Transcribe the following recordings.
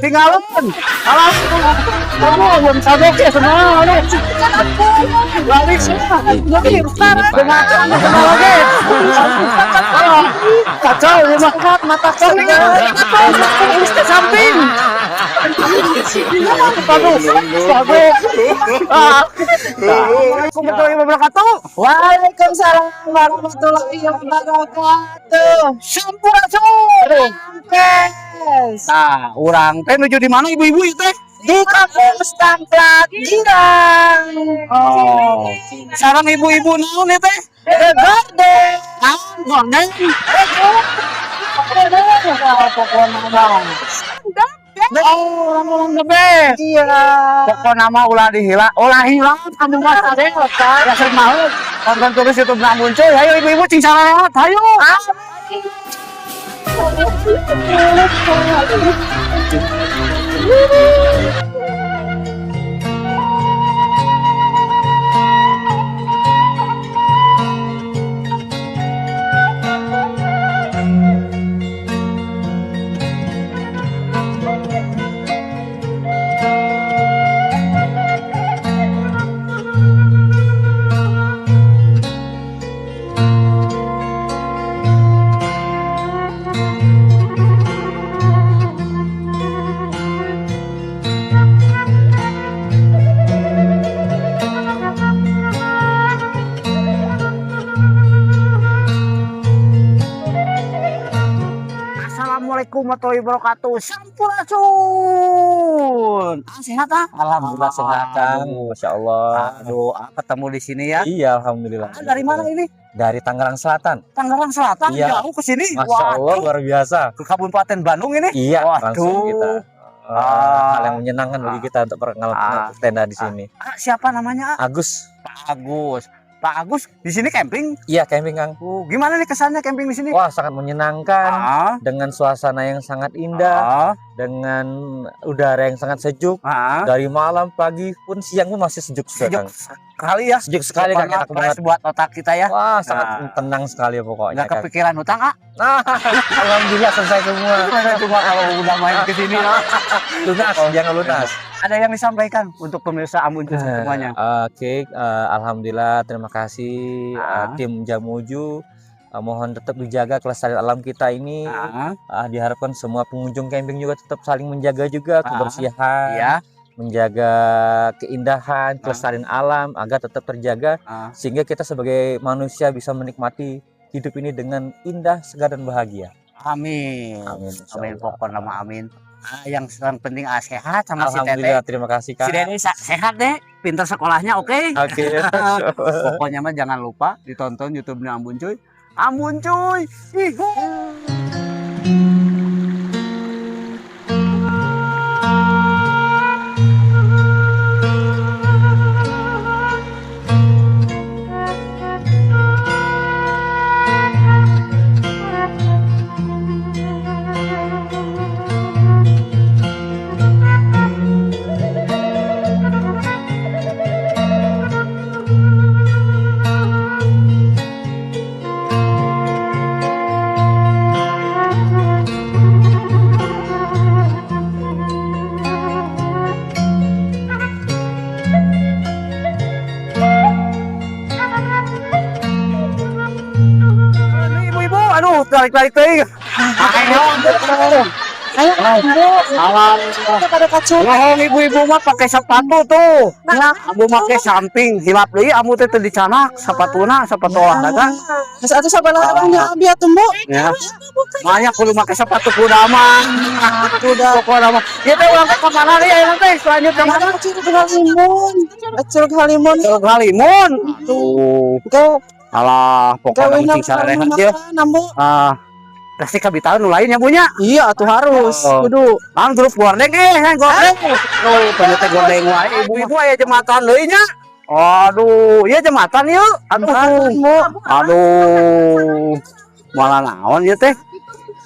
Tinggalin. Alam kamu belum sabuk ya semua. Balik semua. Jadi besar. Dengan lagi. Kacau rumah mata kau ini. Ke samping. Aduh, sabuk. Assalamualaikum warahmatullahi wabarakatuh. Waalaikumsalam warahmatullahi wabarakatuh. Sampurasun. Yes. Nah, orang teh menuju di mana ibu-ibu itu teh? Di kampus Tamplak Girang. Oh, sarang ibu-ibu naon ya teh? Gorden. Gorden. Oh, orang gede. Iya. Pokok nama ulah dihilang, ulah hilang kamu mah teh. Ya sering mau tonton terus YouTube nak muncul. Ayo ibu-ibu cing salawat, ayo. Assalamualaikum warahmatullahi wabarakatuh. Sampurasun. Sehat ah? Alhamdulillah sehat Kang. Masya Allah. Aduh, ketemu di sini ya. Iya, alhamdulillah. Dari mana ini? Dari Tangerang Selatan. Tangerang Selatan. Iya. Jauh ke sini. Masya Allah, luar biasa. Ke Kabupaten Bandung ini. Iya, langsung kita. Hal yang menyenangkan bagi kita untuk pengalaman tenda di sini. Siapa namanya? Agus. Pak Agus. Pak Agus di sini camping. Iya, camping Kang. Gimana nih kesannya camping di sini? Wah, sangat menyenangkan. Dengan suasana yang sangat indah. Dengan udara yang sangat sejuk. Dari malam, pagi pun, siang pun masih sejuk sekali. Sekali ya. Sejuk sekali Kang, enak banget buat otak kita ya. Wah, sangat tenang sekali pokoknya. Nggak kepikiran hutang ah? Alhamdulillah selesai semua. Cuma kalau udah main ke sini lunas, jangan lunas. Ada yang disampaikan untuk pemirsa Ambon semuanya. Oke, alhamdulillah, terima kasih tim Jamuju. Mohon tetap dijaga kelestarian alam kita ini. Diharapkan semua pengunjung camping juga tetap saling menjaga juga kebersihan. Iya. Menjaga keindahan, kelestarian alam agar tetap terjaga sehingga kita sebagai manusia bisa menikmati hidup ini dengan indah, segar dan bahagia. Amin. Amin. Amin. Pokoknya nama amin. Yang penting sehat sama si Teteh. Alhamdulillah, terima kasih Kak. Si Dede sehat deh, pintar sekolahnya oke. Oke. Pokoknya mah jangan lupa ditonton YouTube-nya Ambon Cuy. Ambon Cuy. Tarik-tarik teh. Ayo, Ada kacau. ibu-ibu mah pakai sepatu tuh. Amu pakai samping, hilap deui amu teh teu dicanak sepatuna, sepatu olahraga. Geus atuh sabalahnya abi atuh, Bu. Ya. Makanya kudu make sepatu kuda mah. Kuda mah. Ieu teh urang ka mana deui ayeuna teh? Selanjutnya mana? Curug Halimun. Curug Halimun. Curug Halimun. Tuh. Alah, pokoknya mesti sarehat je. Pasti kabitaun nu lain ya punya. Iya, atuh harus. Kudu. Ang grup gordeng gordeng. Oh, ternyata gordeng wae ibu-ibu aya jembatan deui nya. Aduh, ieu jembatan ieu. Aduh. Malah naon ieu teh?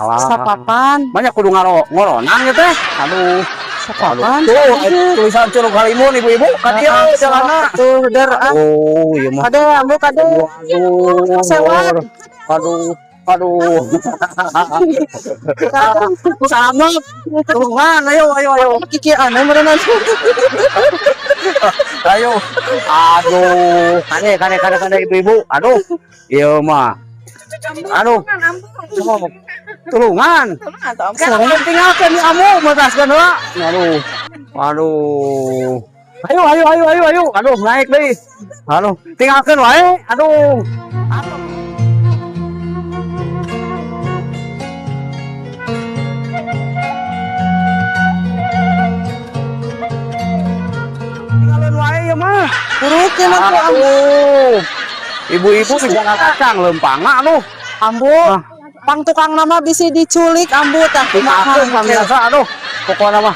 Sapapan. Banyak kudu ngoronang ieu teh. Aduh. Apaan? Tuh, tulisan Curug Halimun ibu-ibu. Kan dia jalan. Tuh, der. Oh, iya mah. Ada ambu kade. Aduh, Sewa. aduh. Sama. Turungan, ayo. Kiki aneh merenang. Ayo. Aduh, kade ibu-ibu. Aduh. Iya mah. Aduh. Turungan. Sekarang tinggalkan kamu, mataskan lah. Aduh. Ayo. Aduh, naik deh. Aduh, tinggalkan wae. Aduh. Tinggalkan wae ya mah. Turukin aku ambu. Aduh. Ibu-ibu jangan kacang lempanga aduh. Ambu. Pang tukang nama bisa diculik ambu tah. Aku biasa aduh. Pokoknya mah.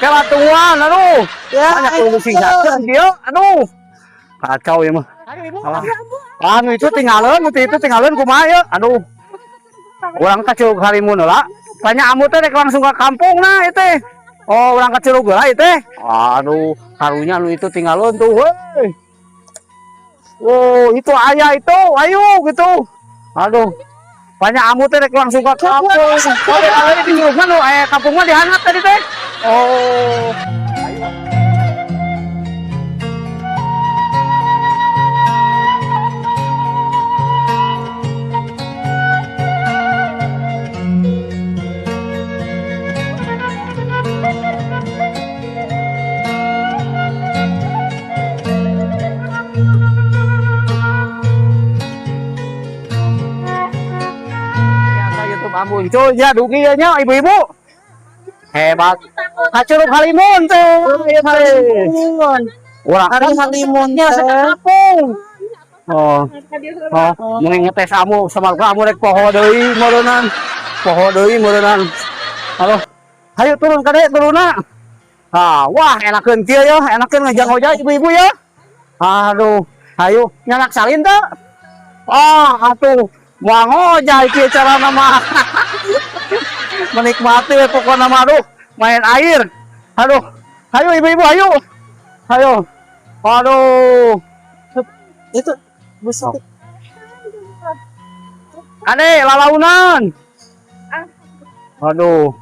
Kelatuan aduh. Ya. Banyak kudu singkatkeun dia. Aduh. Kacau ya mah. Anu itu tinggalin kumaha ya. Aduh. Urang ka Curug Halimun heula. Tanya amu teh rek langsung ke kampung nah itu. Oh, urang ka Curug heula itu. Aduh, karunya nu itu tinggalin tuh weuy. Oh, itu ayah itu. Ayo gitu. Aduh. Banyak amu teh rek langsung ke kampung. Oh, ada di Curug nu kampung mah dihangat tadi teh. Oh. Ampun, itu ya duginya ibu-ibu. Hebat. Ka Curug Halimun tuh. Urang Hari Halimunnya kampung. Oh, ngetes amu sama kamu rek poho deui meureunnan. Halo. Hayu turun kade turunna. Wah enakeun kieu ya, enakeun ngajang hoja ibu-ibu ya. Aduh, hayu nyanak salin teh. Atuh moal ngojay kieu carana mah. Menikmati pokoknya mah aduh, main air. Aduh. Hayu ibu-ibu hayu. Aduh. itu busuk. Ade lalaunan. Aduh.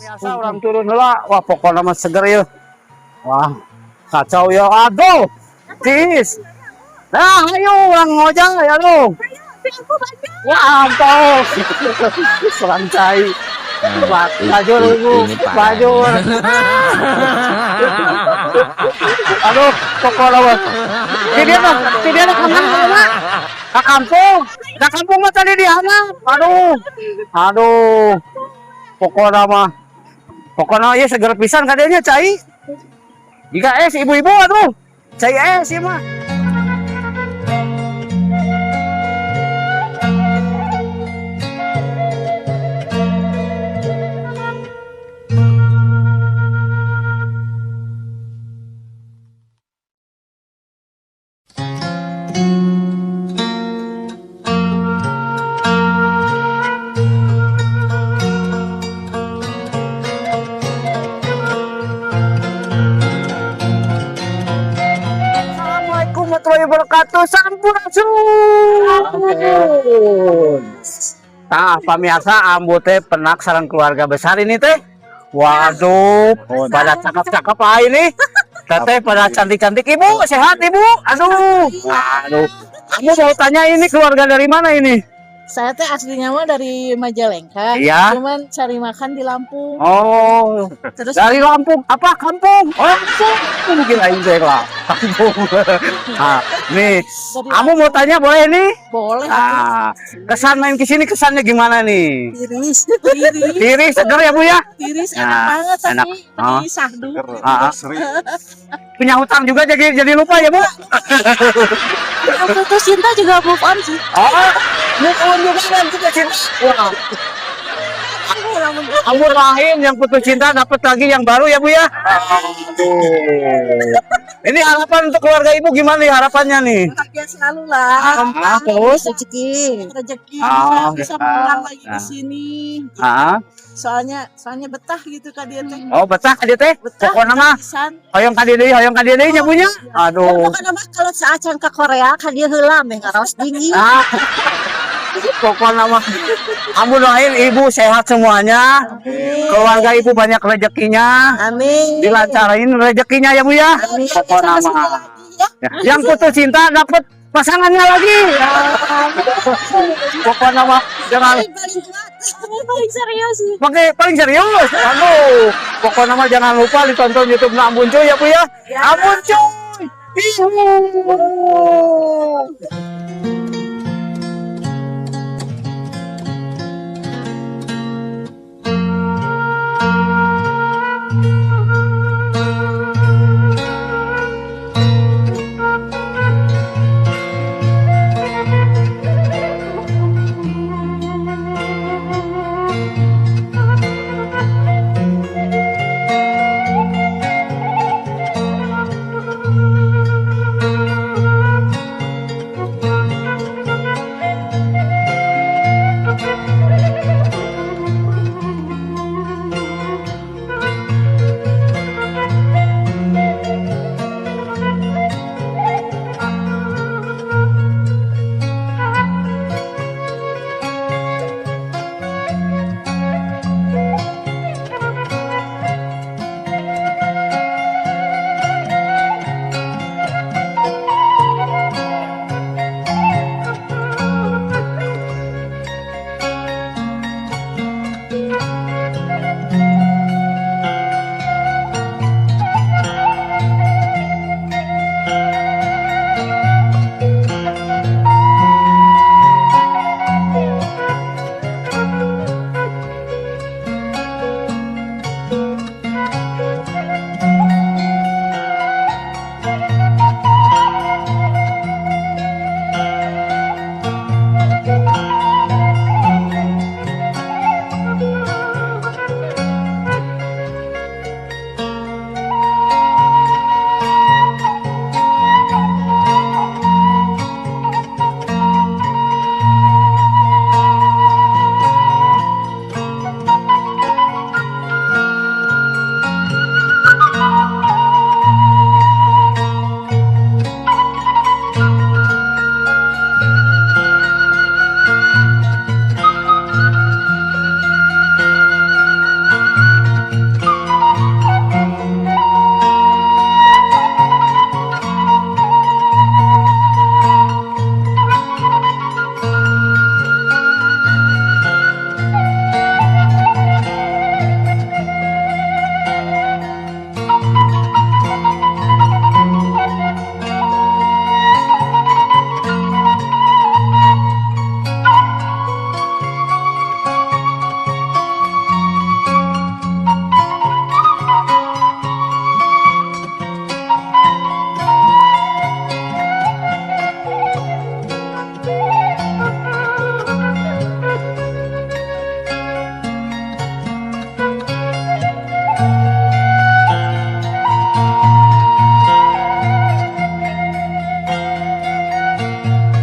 Biasa orang turun heula. Wah, pokoknya mah seger ya. Wah, kacau ya. Aduh. Tis. Nah, ayo orang ngojay aduh. Wah, ampun. Selancai. Bajur ibu. Bajur. Aduh, pokoknya mah. Tidak kemana? Ke kampung mah tadi di anak. Aduh. Pokoknya ya seger pisan kadenya cai. Jika es ibu-ibu aduh. Cai es ya mah. Warahmatullahi wabarakatuh. Sampurasun. Nah, pemirsa ambu teh penak sareng keluarga besar ini teh. Waduh, pada cakep-cakep ini. Teteh pada cantik-cantik ibu, sehat ibu. Aduh. Kamu mau tanya ini keluarga dari mana ini? Saya teh aslinya mah dari Majalengka, Iya. cuman cari makan di Lampung. Oh, Terus dari Lampung. Apa kampung? Oh, Lampung. Mungkin lain saya lah. Kampung. Nih, kamu mau tanya boleh nih? boleh Kesan main ke sini kesannya gimana nih? tiris, Tiris, seger ya Bu ya? tiris Nah, enak banget enak. tapi di sahdu. Punya hutang juga jadi lupa ya Bu? Yang putus cinta juga move on sih. Move on juga kan kita cinta. Wah. Kamu lain yang putus cinta dapat lagi yang baru ya Bu ya? Aduh. Ini harapan untuk keluarga ibu gimana nih harapannya nih? Bahagia selalu lah. Terus? Rezeki bisa Ah. pulang lagi ke sini. Ah, Soalnya betah gitu Kak dia teh. oh betah ka dieu teh. Pokona mah Pisan. hoyong ka dieu deui nya punya. Aduh. Pokoknya mah kalau saacan ke Korea ka dia heula meh ngaraos dingin. Ah. Pokoknya mah kamu doain ibu sehat semuanya. Keluarga ibu banyak rezekinya. Amin. Dilancarin rezekinya ya Bu ya. Pokoknya mah. Ya. Yang putus cinta dapat pasangannya lagi. Ya. Pokoknya mah jangan Paling serius. paling serius. Aduh, pokoknya mah jangan lupa ditonton YouTube Ambon Cuy ya Bu ya. Ambon Cuy. Ihu.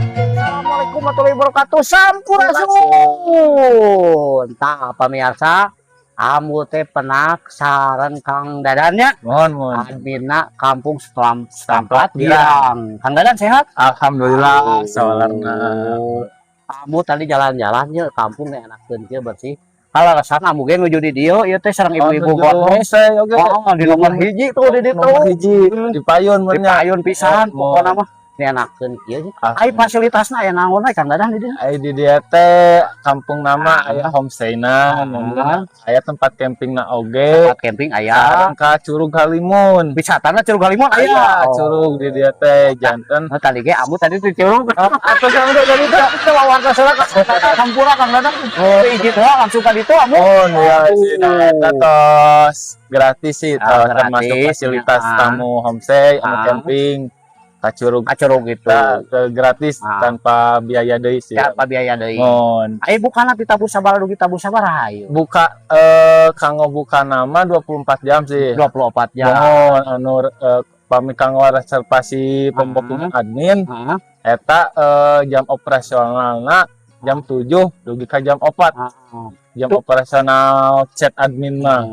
warahmatullahi wabarakatuh. Sampurasun. Tah pemirsa, amu teh penasaran Kang Dadannya. Mohon. Admina Kampung Setempat Girang. Kang Dadan sehat? Alhamdulillah, sawarna. Amu tadi jalan-jalan ya kampung teh enakeun kieu bersih. Kalau rasan amu ge nuju di dieu ieu teh sareng ibu-ibu gotong. Saya oge. Oh, di nomor hiji tuh di ditu. Nomor hiji di payun Di nya. payun pisan pokona mah. Enakeun kieu. Ai fasilitasna aya naon we Kang Dadan di dieu? Ai di dia teh kampung nama aya homestayna, aya tempat campingna oge. Tempat camping aya. Sareng ka Curug Halimun. Wisatana Curug Halimun Aya aya. curug di dia teh janten. Nah, tadi ge amu tadi di Curug. Atuh kamu dari Itu warga sora Sampura Kang Dadan. Oh, izin heula langsung ka ditu amu. Oh, ya sih eta tos gratis sih termasuk gratis. fasilitas Ah. tamu homestay anu Ah. camping ka Curug Curug gitu. gratis Ah. tanpa biaya deui sih. Siapa biaya deui? Mohon. Ai bukana di Tabus Sabara dugi Tabus Sabara hayu. Buka kanggo buka nama 24 jam sih. 24 jam. Mohon anu pamikangwa reservasi pembokungan admin Heeh. eta jam operasionalna jam 7 dugi ka jam 4 jam operasional chat admin mah.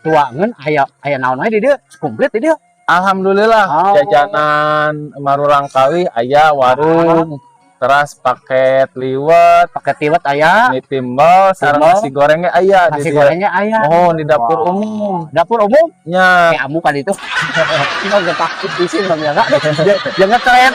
Tuangan aya naon aja di dieu komplit di dieu. Alhamdulillah jajanan Marurang Kawi aya warung teras paket liwet Paket tiwet aya, mie timbal sareng Timbal. nasi gorengnya aya nasi di dieu. gorengnya aya. Mohon di dapur Wow. umum Dapur umum nya. kayak amu kan itu. Kita udah takut di sini bang ya kak. Jangan keren.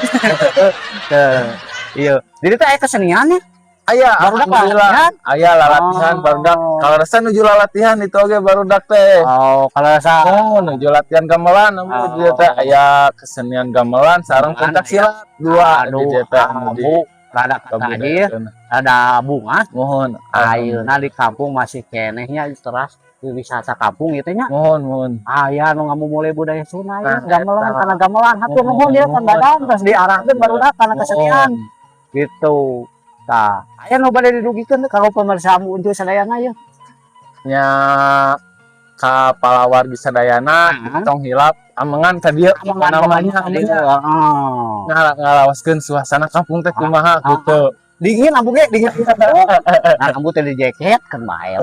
Iya. Jadi itu aya keseniannya. Aya Barudak alhamdulillah latihan? aya lalatihan Oh. barudak kalau rasa nuju lalatihan itu oge barudak teh. Oh, kalau rasa Oh, nuju latihan gamelan namun di dieu teh aya kesenian gamelan sareng Gamelan, pencak silat dua di aduh, dieu teh anu di abu, rada kata aja ya. Ada bunga. mohon Ayeuna di kampung masih kenehnya teras di wisata kampung gitu nya. mohon Aya nu mulai budaya Sunda ya, Nah, gamelan eta. karena gamelan hatur nuhun ya kan dadang terus diarahkeun barudak kana kesenian gitu. Tah, aya nu bade dirugikeun teh kalau pemirsa muncul sadayana ya. nya ka palawargi sadayana tong hilap amengan ka dieu namanya ngalawaskeun suasana kampung teh kumaha gitu. Dingin ambu ge dingin. Nah, ambu teh di jaket kan bae.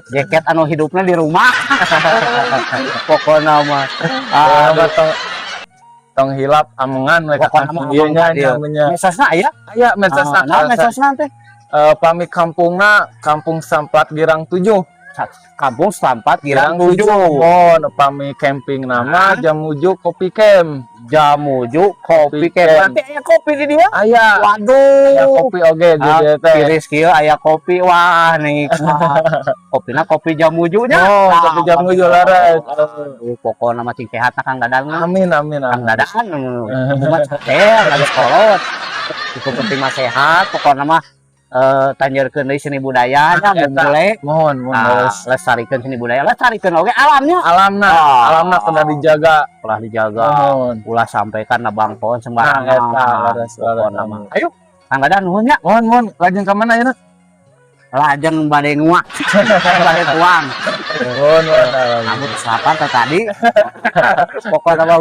Jaket anu hidupnya di rumah. Pokoknya mah Tong hilap amengan mereka Pokokna mah ieu nya amengan, namanya. mesosna aya. Aya medsos Nah, mesosna teh pami kampungna Kampung Samplat Girang 7. Kampung Setampat Girang 7. Oh, pami camping nama Jamuju Kopi Camp. Jamuju kopi Kopi ke Camp. berarti aya kopi di dia. Aya ya Waduh. kopi oge di dieu teh. Tiris kieu aya kopi wah nikmat. Kopina kopi Jamujunya. Oh, kopi Jamuju laras. Pokokna mah cing sehatna Kang Dadang. Amin amin Kang amin. Dadang umat sehat ada kolot. Itu penting mah sehat pokokna mah tanjeurkeun deui seni budayanya mulai Mohon lestarikeun seni budaya lestarikeun oge alamnya alamna kena dijaga. telah dijaga Mohon. ulah sampaikan na bangkon Nah, sembarangan eta laras pokona mah ayo Kang Dadang nuhun nya Mohon lajeng ka mana ayeuna? lajeng bade nguak bade tuang Mohon. kamu selapan tadi pokoknya mah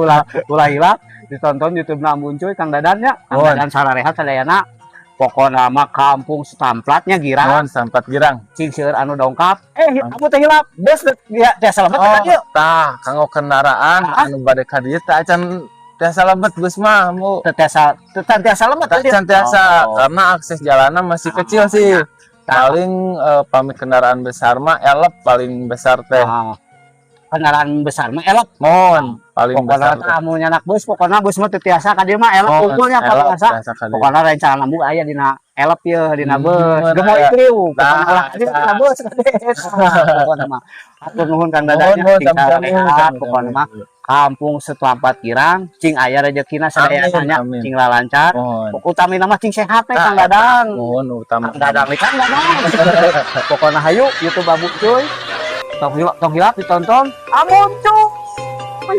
ulah hilap ditonton YouTube-na muncul Kang Dadang nya Kang Mohon. Dadang sararehat sadayana pokoknya mah Kampung Setamplatnya Girang Mohon Sampat Girang. cing seueur anu dongkap aku teh hilap bus ya teh selamat Oh, teh tah kanggo kendaraan anu bade ka dieu teh acan tiasa lemet bus mah mu. teh tiasa lemet teh Acan tiasa Oh. karena akses jalannya masih kecil sih. Paling pami kendaraan besar mah elep paling besar teh. kendaraan besar mah elok Mohon paling besar. pokoknya kamu nyanak bus pokoknya bus mah teu tiasa ka dieu mah elok Mohon, unggulnya elep paling tiasa ka dieu. pokoknya rencana bu aya dina elep ye dina bus Mun gemoy aya. kriu Nah, pokoknya lah di dina bus pokoknya mah atur nuhun Kang Dadang Mohon, tinggal sami-sami. rehat pokoknya mah Kampung Setampat Girang cing aya rezekina sadayana Amin. cing lancar Mohon. utamina mah cing sehat teh Kang Nah, Dadang Mohon utama. Kang Dadang nih Kang Dadang pokoknya hayu YouTube Abu cuy tong hilap ditonton amun cuy